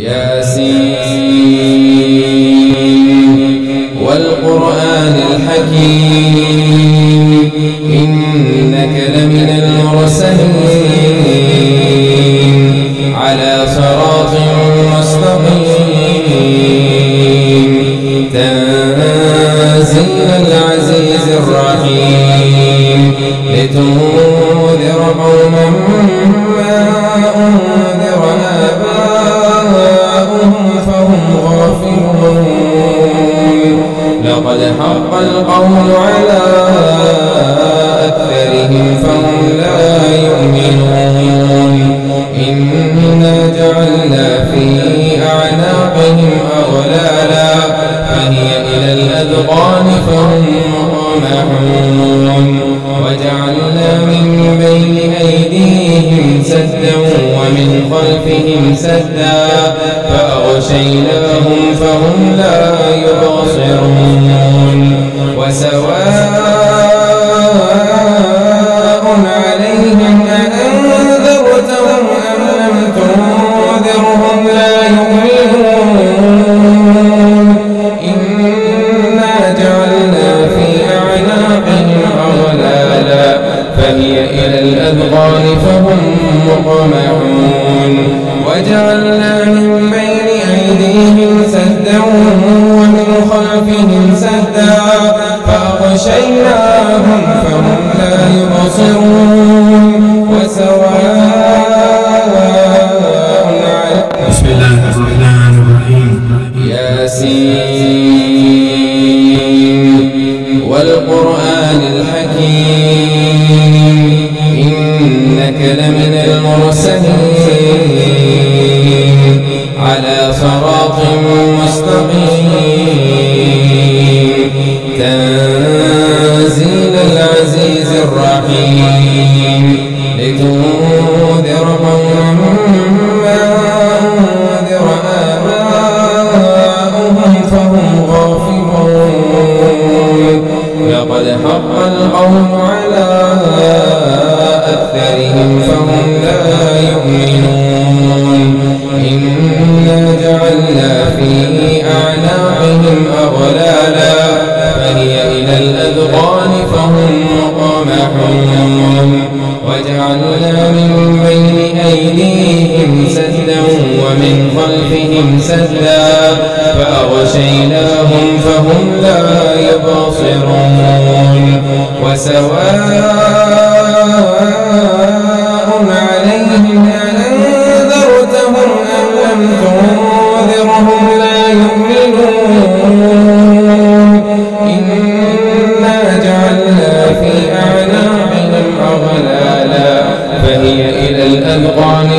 ياسين والقرآن الحكيم إنك لمن المرسلين على صراط مستقيم تنزيل العزيز الرحيم لتنذر قوما ما أنذر آباؤهم فهم غافلون لقد حق القول على أكثرهم فهم لا يؤمنون إنا جعلنا في أعناقهم أغلالا فهي إلى الأذقان فهم مقمحون وجعلنا من بين أيديهم سدا ومن خلفهم سدا فأغشيناهم فهم لا يبصرون وسواء عليهم أأنذرتهم أم لم تنذرهم لا يؤمنون إنا جعلنا في أعناقهم أغلالا فهي إلى الأذقان فهم مقمحون وجعلنا من بين أيديهم سدا ومن خلفهم سدا فأغشيناهم فهم لا يبصرون بسم الله الرحمن الرحيم ياسين والقرآن الحكيم إنك لمن المرسلين على صراط مستقيم تنزيل العزيز الرحيم لتنذر قوما ما أنذر آباؤهم فهم غافلون لقد حق القول على أكثرهم فهم لا يؤمنون إنا جعلنا في أعناقهم أغلالا فهي إلى الأذقان فهم مقمحون وجعلنا من بين أيديهم سدا ومن خلفهم سدا فأغشيناهم فهم لا يبصرون وسواء عليهم أأنذرتهم أم لم تنذرهم لا يؤمنون إنا جعلنا في أعناقهم أغلالا فهي إلى الأذقان